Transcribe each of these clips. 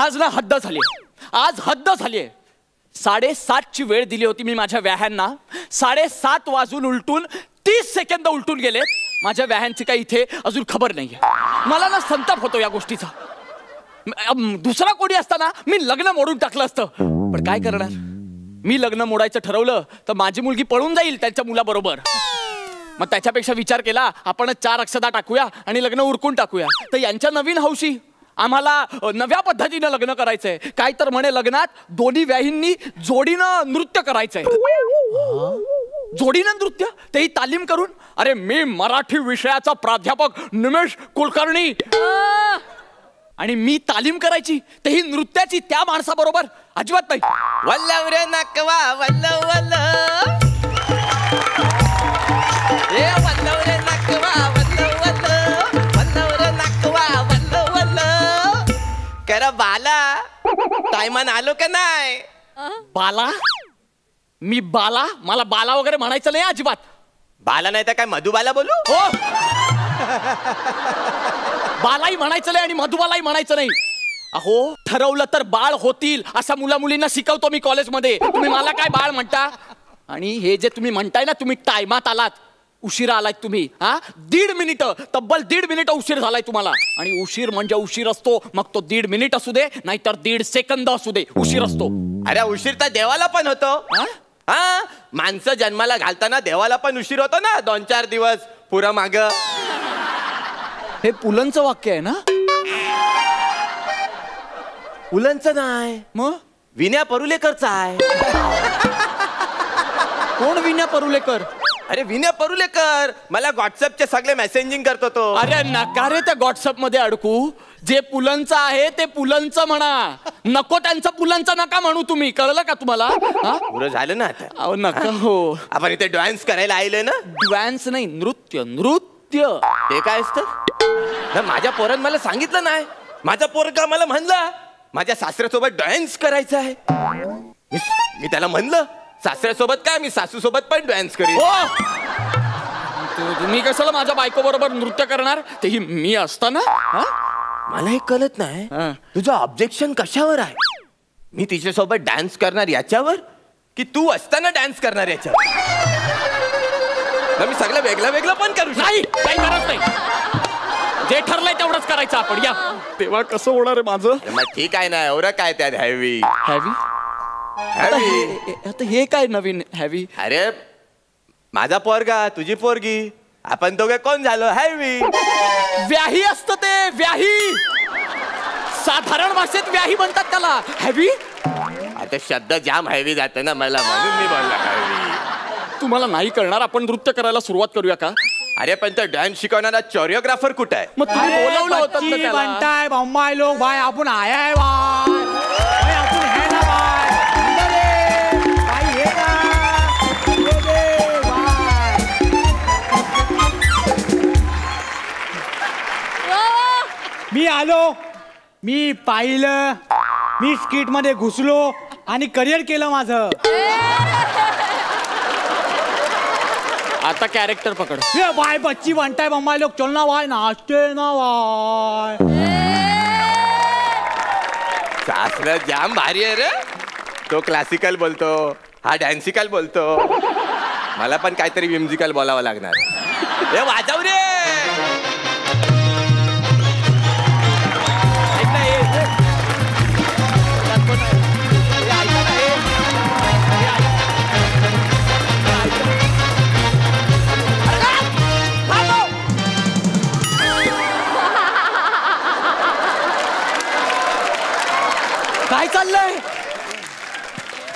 आज ना हद्द झाली, आज हद्द झालीये. 7:30ची वेळ दिली होती मी माझ्या व्याह्यांना. 7:30 वाजून उलटून 30 सेकंद उलटून गेले. माझ्या व्याह्यांची काही इथे अजून खबर नाहीये. मला ना संताप होतो या गोष्टीचा. दुसरा कोणी असताना मी लग्न मोडून टाकलं असतं, पण काय करणार. मी लग्न मोडायचं ठरवलं तर माझी मुलगी पळून जाईल त्यांच्या मुलाबरोबर. मग त्याच्यापेक्षा विचार केला आपण 4 अक्षता टाकूया आणि लग्न उरकून टाकूया. तर यांच्या नवीन हौशी, आम्हाला नव्या पद्धतीनं लग्न करायचंय. काय तर म्हणे लग्नात दोन्ही व्याहींनी जोडीनं नृत्य करायचंय. जोडीनं नृत्य, तेही तालीम करून. अरे मी मराठी विषयाचा प्राध्यापक निमेश कुलकर्णी आणि मी तालीम करायची, तेही नृत्याची त्या माणसाबरोबर. अजिबात नाही. वल्लव रे नकवा वल्लव वल्लव, ए वल्लव रे नकवा वल्लव वल्लव, वल्लव रे नकवा वल्लव वल्लव. करा बाला, टायमान आलो का नाही? बाला? मी बाला? मला बाला वगैरे म्हणायचं नाही अजिबात. बाला नाही तर काय मधुबाला बोलू? हो, बालाही म्हणायचं नाही आणि मधुबालाही म्हणायचं नाही. अहो, ठरवलं तर बाळ होतील असं मुला मुलींना शिकवतो मी कॉलेजमध्ये. तुम्ही मला काय बाळ म्हणता? आणि हे जे तुम्ही म्हणताय ना, तुम्ही टायमात आलात, उशिरा आलात तुम्ही. 1.5 मिनिटं, तब्बल 1.5 मिनिटं उशीर झालाय तुम्हाला. आणि उशीर म्हणजे उशीर असतो, मग तो 1.5 मिनिट असू दे नाहीतर 1.5 सेकंद असू दे, उशीर असतो. अरे उशीर तर देवाला पण होतो. माणसं जन्माला घालताना देवाला पण उशीर होतो ना, 2-4 दिवस पुरा माग. हे पुलंचं वाक्य आहे ना? पुलंचं नाही, मग विनया परुलेकरचं आहे. कोण विनया परुलेकर? अरे विनय परुलेकर, मला व्हॉट्सअपचे सगळे मेसेजिंग करतो तो. अरे नका रे त्या व्हॉट्सअप मध्ये अडकू. जे पुलंचं आहे ते पुलंचं म्हणा, नको त्यांचं पुलंचं नका म्हणू तुम्ही. कळलं का तुम्हाला? पुरं झालं ना आता. अहो नका. हो, आपण इथे डान्स करायला आलोय ना. डान्स नाही, नृत्य. नृत्य ते काय असतं? माझ्या पोरानं मला सांगितलं नाही. माझा पोरगा मला म्हणला माझ्या सासऱ्यासोबत डान्स करायचं आहे. मी त्याला म्हणलं सासऱ्यासोबत काय, मी सासूसोबत पण डान्स करीन. तुम्ही कशाला माझ्या बायको बरोबर नृत्य करणार, तेही मी असताना? मला हे कळत नाही, तुझं ऑब्जेक्शन कशावर आहे? मी तिच्यासोबत डान्स करणार याच्यावर की तू असताना डान्स करणार याच्यावर? मी सगळं वेगळं वेगळं पण करू. नाही, काही गरज नाही. जे ठरलंय तेवढंच करायचं आपण. या तेव्हा कसं होणार आहे माझं? मग ठीक आहे ना, एवढं काय त्यात हॅवी हॅवी? आता हे काय नवीन हॅवी? अरे माझा पोरगा तुझी पोरगी, आपण दोघे कोण झालो? हॅवी. व्याही असतं ते, व्याही. साधारण भाषेत व्याही म्हणतात त्याला. हॅवी? आता शब्द जाम हॅवी जातं ना मला, म्हणून मी बोलला हॅवी. तुम्हाला नाही करणार, आपण नृत्य करायला सुरुवात करूया का? अरे पण तो डान्स शिकवणारा कोरिओग्राफर कुठे आहे? मग तुम्ही बोलवलं होतं ना त्याला. बनताय बम्बाई लोग भाई, आपण आया है भाई, आपण है ना भाई. भाई हे ना, ये दे भाई. मी आलो, मी पाहिलं, मी स्किट मध्ये घुसलो आणि करिअर केलं माझं. आता कॅरेक्टर पकड. ये भाई बच्ची बनताय बम्बाई लोग, चल ना भाई, नाचते ना भाई. सासरा जाम भारी आहे रे. तो क्लासिकल बोलतो, हा डान्सिकल बोलतो. मला पण काहीतरी म्युझिकल बोलावं लागणार. हे वाजव रे. काय चाललंय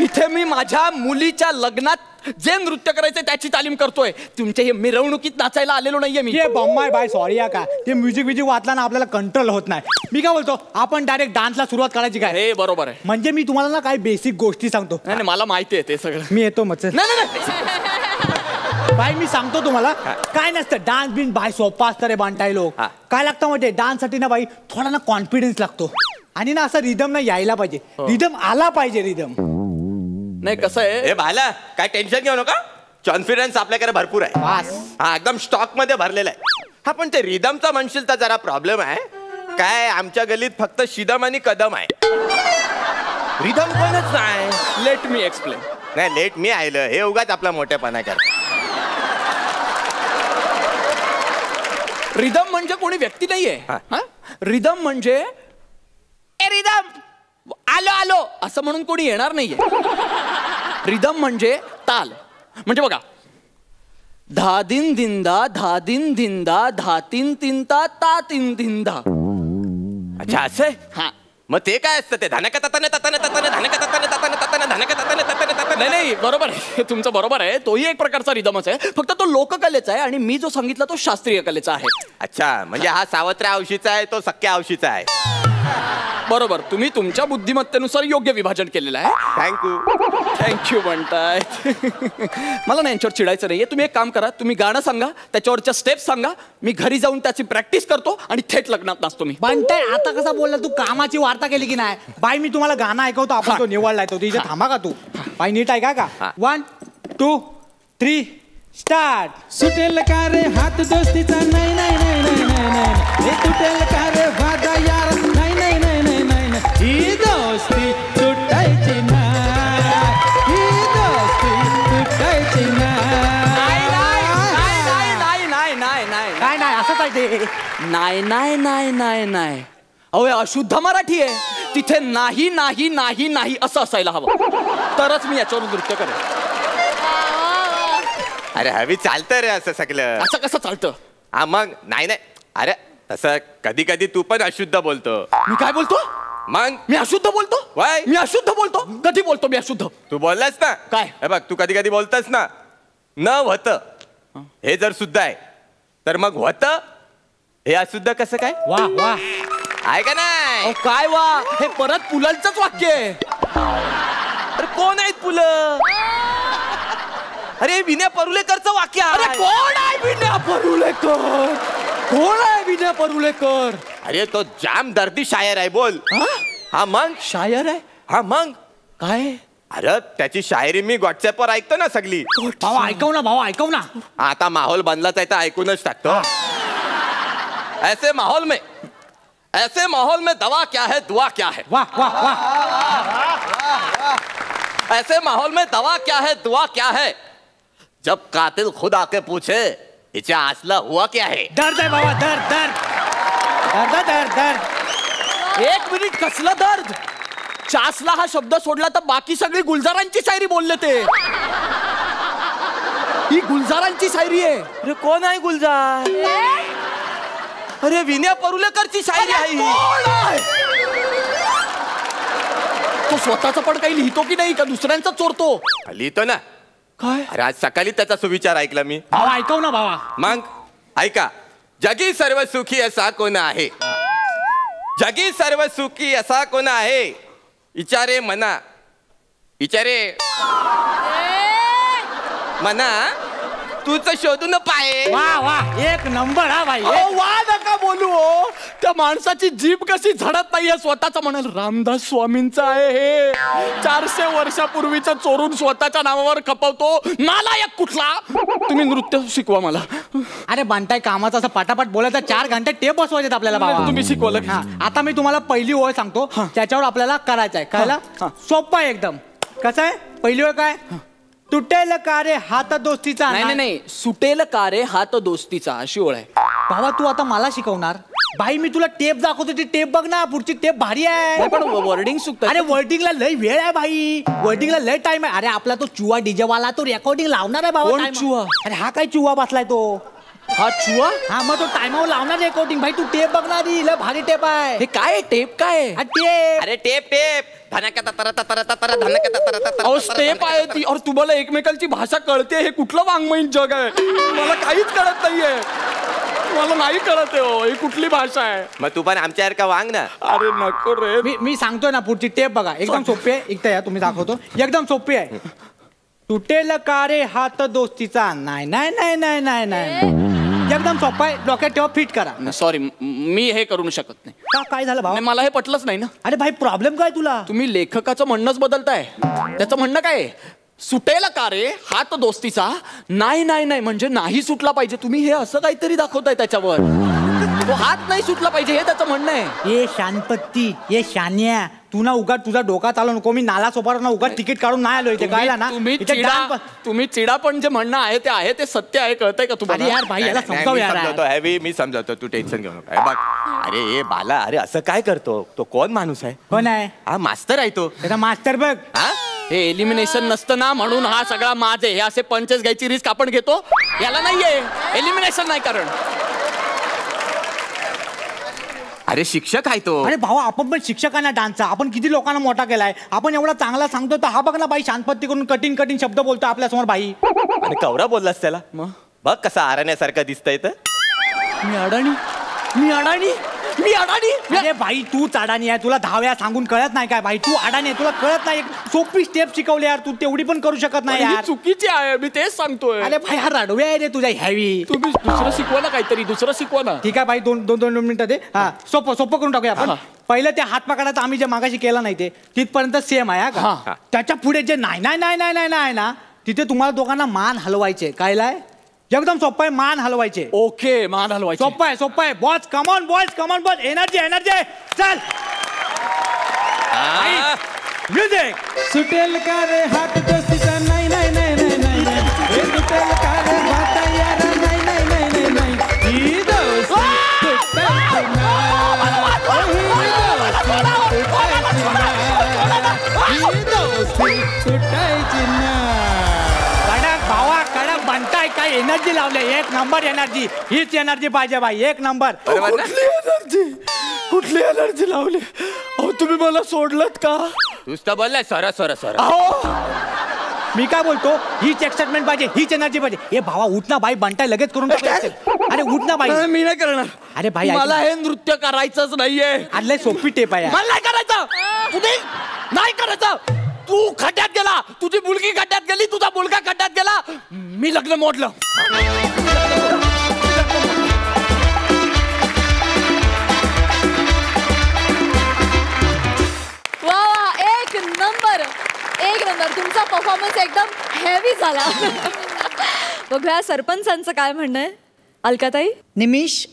इथे? मी माझ्या मुलीच्या लग्नात जे नृत्य करायचंय त्याची तालीम करतोय. तुमच्या हे मिरवणुकीत नाचायला आलेलो नाहीये मी. ये बम्बाई बाय, सॉरी या का, ते म्युझिक वाचला ना आपल्याला कंट्रोल होत नाही. मी काय बोलतो, आपण डायरेक्ट डान्सला सुरुवात करायची काय? हे बरोबर आहे. म्हणजे मी तुम्हाला ना काही बेसिक गोष्टी सांगतो. नाही मला माहिती आहे ते सगळं. मी येतो मग. नाही बाय मी सांगतो तुम्हाला, काय नसतं डान्स बिन बाय, सोपा असतं रे बांटाय लोक. काय लागतं म्हणजे डान्स साठी ना बाई थोडा ना कॉन्फिडन्स लागतो. आणि ना असं रिदम ना यायला पाहिजे, रिदम आला पाहिजे. रिदम नाही कसं आहे, हे भाला काय टेन्शन घेऊ नका, कॉन्फिडन्स आपल्याकडे भरपूर आहे. हा एकदम स्टॉक मध्ये भरलेला आहे. हा पण ते रिदमचा म्हणशील तर जरा प्रॉब्लेम आहे. काय आमच्या गल्लीत फक्त शिदम आणि कदम आहे. रिदम कोणच नाही. Let me explain. नाही लेट मी आयलं हे उगाच आपला मोठेपणा कर. रिदम म्हणजे कोणी व्यक्ती नाहीये. रिदम म्हणजे ए रिदम आलो आलो असं म्हणून कोणी येणार नाहीये. रिदम म्हणजे ताल. म्हणजे बघा, धा दिन दिंदा धा दिन दिंदा धा तीन तिंता ता तीन दिंदा. अच्छा असं हा, मग ते काय असतं ते धनक तताने तताने तताने धनक तताने तताने तताने धनक तताने तताने तताने. नाही नाही बरोबर आहे, तुमचं बरोबर आहे. तोही एक प्रकारचा रिदमच आहे, फक्त तो लोककलेचा आहे आणि मी जो सांगितला तो शास्त्रीय कलेचा आहे. अच्छा म्हणजे हा सावत्र्या औशीचा आहे तो सख्या औशीचा आहे. बरोबर, तुम्ही तुमच्या बुद्धिमत्तेनुसार योग्य विभाजन केलेलं आहे. थँक्यू. थँक्यू म्हणताय. मला ना यांच्यावर चिडायचं नाहीये. तुम्ही एक काम करा, तुम्ही गाणं सांगा, त्याच्यावरच्या स्टेप्स सांगा, मी घरी जाऊन त्याची प्रॅक्टिस करतो आणि थेट लग्नात नाचतो मी. बंटाय आता कसा बोलला तू? कामाची वार्ता केली की नाही? बाई मी तुम्हाला गाणं ऐकवतो, आपण तो निवडलाय तो इथे थांबा का तू? बाई नीट ऐका का? 1 2 3 स्टार्ट. सुटेल का रे हात दोस्तीचा नाही नाही नाही नाही नाही नाही. हे तुटेल का रे वादा यार नाही नाही नाही नाही नाही नाही. ही दोस्ती तुटायची नाही. ही दोस्ती तुटायची नाही नाही. नाही नाही नाही नाही नाही नाही काय नाही असंच आहे ते. नाही नाही नाही नाही नाही. अहो हे अशुद्ध मराठी आहे. तिथे नाही नाही नाही नाही असं असायला हवं, तरच मी याच्यावर नृत्य करेन. अरे हवी चालतं रे असं सगळं. असं कसं चालतं? हा मग नाही नाही. अरे तसं कधी कधी तू पण अशुद्ध बोलतो. मी काय बोलतो? मग मी अशुद्ध बोलतो? Why? मी अशुद्ध बोलतो? कधी बोलतो मी अशुद्ध? तू बोललास ना काय? हे बघ तू कधी कधी बोलतस ना न होत हे जर शुद्ध आहे तर मग होत हे अशुद्ध कसं काय? वा वा. आहे का नाही? अहो, काय वा, हे परत पुलंचंच वाक्य आहे. अरे कोण आहेत पुलं? अरे विनय परुलेकरचं वाक्य अरे आहे. कोण आहे विनय परुलेकर? कोण आहे विनय परुलेकर? अरे तो जाम दर्दी शायर आहे. बोल. हा मग शायर आहे? हा मग काय? अरे त्याची शायरी मी व्हॉट्सअपवर ऐकतो ना सगळी. भावा ऐकव ना, भावा ऐकव ना. आता माहोल बनलाच आहे तर ऐकूनच टाकतो. ऐसे माहौल में दवा क्या है दुआ क्या है. वा वा वा. ऐसे माहौल में दवा क्या है दुआ क्या है. जब कातिल खुद आके पूछे हिच्या आसला हुआ क्या है. दर्द आहे बाबा, दर्द दर्द दर्द दर्द दर्द. एक मिनिट, कसलं दर्द? चासला हा शब्द सोडला तर बाकी सगळी गुलजारांची शायरी बोलले ते. ही गुलजारांची शायरी आहे. अरे कोण आहे गुलजार? अरे विनय परुलेकरची शायरी आहे ही. कोण आहे? तो स्वतःचा पण काही लिहितो की नाही, का दुसऱ्यांचा चोरतो? लिहितो ना. काय? अरे आज सकाळी त्याचा सुविचार ऐकला मी. भावा ऐकव ना भावा. मग ऐका. जगी सर्व सुखी असा कोण आहे. जगी सर्व सुखी असा कोण आहे. विचारे मना तूच शोधून पाहे. वा वा, एक नंबर हा भाई. अहो, वा नका बोलू हो. त्या माणसाची जीभ कशी झडत नाहीये स्वतःचा म्हणाल. रामदास स्वामींचं आहे हे. 400 वर्षापूर्वीचं चोरून स्वतःच्या नावावर खपवतो नालायक कुठला. तुम्ही नृत्य शिकवा मला. अरे बंटाय कामाचं असं पटापट बोलायचं, 4 घंटे टेप बसवायचे आपल्याला बाबा. तुम्ही शिकवलं. हा, आता मी तुम्हाला पहिली ओळ सांगतो, त्याच्यावर आपल्याला करायचं आहे. कळलं? सोपं आहे एकदम. कसं आहे पहिली ओळ? काय? तुटेल का रे हात दोस्तीचा. नाही नाही नाही, सुटेल का रे हात दोस्तीचा अशी ओळ आहे. भावा तू आता मला शिकवणार? भाई मी तुला टेप दाखवतो, ती टेप बघ ना, पुढची टेप भारी आहे. नाही, पण वर्डिंग चुकत. अरे वर्डिंगला लय वेळ आहे भाई, वर्डिंगला लय टाइम आहे. अरे आपला तो चुवा डीजे वाला तो रेकॉर्डिंग लावणार आहे बाबा. कोण time- चुवा? अरे हा काय चुवा बसलाय तो. हा चुवा? हा मग तो टाइमावर लावणार रेकॉर्डिंग. भाई तू टेप बघणार, लय भारी टेप आहे. हे काय टेप काय? हा टेप. अरे टेप टेप धनक ततर ततर ततर धनक ततर ततर. अहो स्टेप आहे ती. और तुम्हाला एकमेकांची भाषा कळते? हे कुठलं वाङ्मयीन जग आहे? मला काहीच कळत नाहीये. मला नाही कळत आहे हो, ही कुठली भाषा आहे? मग तू पण आमच्यासारखा वांग ना. अरे नको रे. मी सांगतोय ना, पुढची टेप बघा, एकदम सोपी आहे. एकदा या तुम्ही दाखवतो, एकदम सोपी आहे. तुटेल का रे हात दोस्तीचा. नाही नाही नाही नाही नाही नाही. एकदम सोपं आहे, डोक्यात ठेवा, फिट करा. सॉरी, मी हे करू शकत नाही. का काय झालं भावा? नाही, मला हे पटलंच नाही ना. अरे भाई प्रॉब्लेम काय तुला? तुम्ही लेखकाचं म्हणणंच बदलताय. त्याचं म्हणणं काय आहे? सुटेल का रे हात दोस्तीचा? नाही नाही नाही म्हणजे नाही सुटला पाहिजे. तुम्ही हे असं काहीतरी दाखवताय त्याच्यावर. तो हात नाही सुटला पाहिजे हे त्याचं म्हणणं आहे. ये शांतपत्ती, ये शान्या, तू ना उगा तुझा डोका चालू नको. मी नाला सोपार ना उगा तिकीट काढून नाही आलो इथे. कळला ना? तुम्ही चिडा पण जे म्हणणं आहे ते सत्य आहे. कळतंय का तुम्हाला? यार भाई याला समजाव यार. मी समजावतो, तू टेन्शन घेऊ नका. बघ अरे हे बाला, अरे असं काय करतो? तो कोण माणूस आहे? कोण आहे? हा मास्तर आहे तो. त्याचा मास्तर बघ. हे एलिमिनेशन नसतं ना म्हणून हा सगळा माज आहे. हे असे पंचेस घ्यायची रिस्क आपण घेतो. याला नाहीये एलिमिनेशन नाही कारण. अरे शिक्षक आहे तो. अरे भावा आपण पण शिक्षकांना डान्सचा आपण किती लोकांना मोठा केलाय. आपण एवढा चांगला सांगतो तर हा बघ ना बाई शांतपत्ती करून कठीण कठीण शब्द बोलतो आपल्या समोर बाई. आणि कवरा बोललास त्याला? मग बघ कसा आरण्यासारखा दिसतंय तर. मी अडाणी. अरे भाई तू अडाणी आहे. तुला 10 वेळा सांगून कळत नाही काय भाई? तू अडाणी आहे, तुला कळत नाही. सोपी स्टेप शिकवली यार, तू तेवढी पण करू शकत नाही यार. चुकीची आहे मी तेच सांगतोय. अरे भाई हा रडवे आहे रे तुझ्या हॅवी. तुम्ही दुसरं शिकवा ना काहीतरी. दुसरं शिकवा ना. ठीक आहे भाई 2 मिनिटं दे. हा सोपं करून टाकूया आपण. पहिलं ते हात पकडायचं आम्ही जे मागाशी केलं नाही ते तिथपर्यंत सेम आहे का? त्याच्या पुढे जे नाही ना तिथे तुम्हाला दोघांना मान हलवायचे. कायलाय? एकदम सोपं आहे. मान हलवायचे. ओके मान हलवायचे. सोपं आहे. बॉस कमॉन बॉस एनर्जी चल. म्युझिक. सुटेल का रे हात दोस्तीचा नाही नाही नाही नाही नाही नाही. हे सुटेल का रे वादा यार नाही नाही नाही नाही नाही. ही दोस्ती सुटायची नाही. ही दोस्ती सुटायची नाही. कडक भावा कडक बनताय. काय एनर्जी लावले. 1 नंबर एनर्जी. हीच एनर्जी पाहिजे बाई. 1 नंबर. कुठली एनर्जी लावली? अहो तुम्ही मला सोडलत का? तूच तर बोललाय सर. अहो मी काय बोलतो हीच एक्साइटमेंट पाहिजे. हीच एनर्जी पाहिजे. ए भावा उठ ना बाई. बनताय लगेच करून टाकायचं. अरे उठ ना बाई. मी नाही करणार. अरे भाई मला हे नृत्य करायचंच नाहीये. आदले सोपी टेप आहे. मला नाही करायचं. तुम्ही नाही करायचं. तू खड्ड्यात गेला. तुझी मुलगी खड्ड्यात गेली. तुझा मुलगा खड्ड्यात गेला. मी लग्न मोडलं. वा एक नंबर तुमचा परफॉर्मन्स एकदम हेवी झाला. बघूया सरपंचांचं काय म्हणणं आहे. अलकाताई. निमिष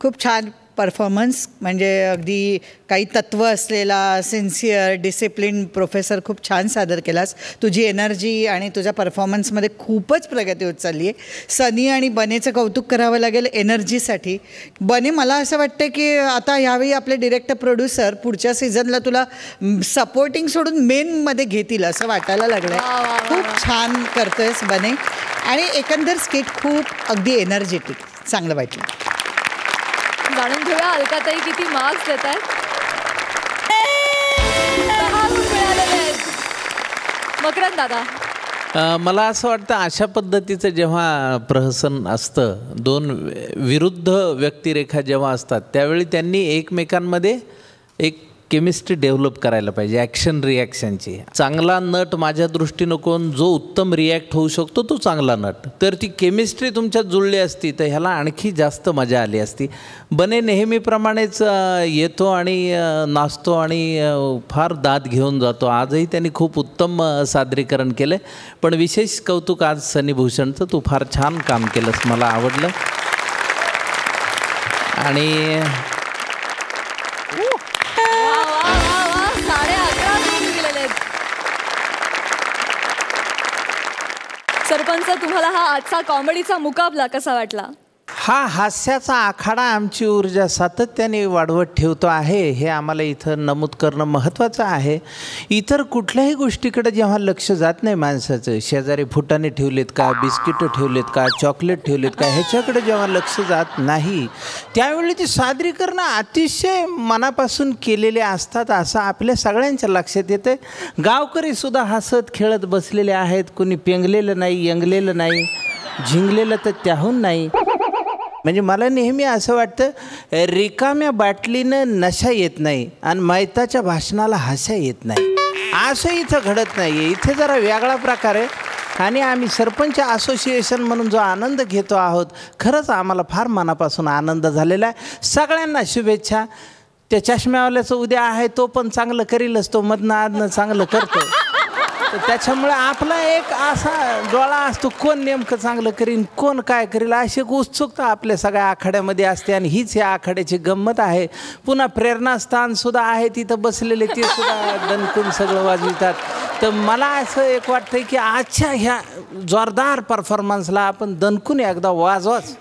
खूप छान परफॉर्मन्स. म्हणजे अगदी काही तत्त्व असलेला सिन्सिअर डिसिप्लिन प्रोफेसर खूप छान सादर केलास. तुझी एनर्जी आणि तुझ्या परफॉर्मन्समध्ये खूपच प्रगती होत चालली आहे. सनी आणि बनेचं कौतुक करावं लागेल एनर्जीसाठी. बने मला असं वाटतं की आता ह्यावेळी आपले डिरेक्टर प्रोड्युसर पुढच्या सीझनला तुला सपोर्टिंग सोडून मेनमध्ये घेतील असं वाटायला लागलं आहे. खूप छान करतोयस बने. आणि एकंदर स्किट खूप अगदी एनर्जेटिक चांगलं वाटलं. जाणून घेऊया अलकाताई किती मार्क्स देत आहेत. 10 गुण मिळालेले आहेत. मकरंद दादा. मला असं वाटतं अशा पद्धतीचं जेव्हा प्रहसन असतं, 2 विरुद्ध व्यक्तिरेखा जेव्हा असतात त्यावेळी त्यांनी एकमेकांमध्ये एक केमिस्ट्री डेव्हलप करायला पाहिजे. ॲक्शन रिॲक्शनची. चांगला नट माझ्या दृष्टीनं कोण जो उत्तम रिॲक्ट होऊ शकतो तो चांगला नट. तर ती केमिस्ट्री तुमच्यात जुळली असती तर ह्याला आणखी जास्त मजा आली असती. बने नेहमीप्रमाणेच येतो आणि नाचतो आणि फार दाद घेऊन जातो. आजही त्यांनी खूप उत्तम सादरीकरण केलं. पण विशेष कौतुक आज सनी भूषणचं. तू फार छान काम केलंस. मला आवडलं. आणि सरपंच तुम्हाला हा आजचा कॉमेडीचा मुकाबला कसा वाटला? हा हास्याचा आखाडा आमची ऊर्जा सातत्याने वाढवत ठेवतो आहे हे आम्हाला इथं नमूद करणं महत्त्वाचं आहे. इतर कुठल्याही गोष्टीकडे जेव्हा लक्ष जात नाही माणसाचं, शेजारी फुटाणे ठेवलेत का, बिस्किटं ठेवलेत का, चॉकलेट ठेवलेत का, ह्याच्याकडे जेव्हा लक्ष जात नाही त्यावेळी ती सादरीकरणं अतिशय मनापासून केलेले असतात असं आपल्या सगळ्यांच्या लक्षात येतं. गावकरीसुद्धा हसत खेळत बसलेले आहेत. कुणी पेंगलेलं नाही, यंगलेलं नाही, झिंगलेलं तर त्याहून नाही. म्हणजे मला नेहमी असं वाटतं रिकाम्या बाटलीनं नशा येत नाही आणि मैताच्या भाषणाला हसा येत नाही. असं इथं घडत नाही आहे. इथे जरा वेगळा प्रकार आहे. आणि आम्ही सरपंच असोसिएशन म्हणून जो आनंद घेतो आहोत खरंच आम्हाला फार मनापासून आनंद झालेला आहे. सगळ्यांना शुभेच्छा. त्या चष्म्यावाल्याचं उद्या आहे तो पण चांगलं करीलच. तो मधनं आधनं चांगलं करतो. तर त्याच्यामुळे आपला एक असा डोळा असतो, कोण नेमकं चांगलं करीन, कोण काय करेल, अशी एक उत्सुकता आपल्या सगळ्या आखाड्यामध्ये असते. आणि हीच या आखाड्याची गंमत आहे. पुन्हा प्रेरणास्थान सुद्धा आहे, तिथं बसलेले ते सुद्धा दणकून सगळं वाजवितात. तर मला असं एक वाटतंय की आजच्या ह्या जोरदार परफॉर्मन्सला आपण दणकून एकदा वाजवाच.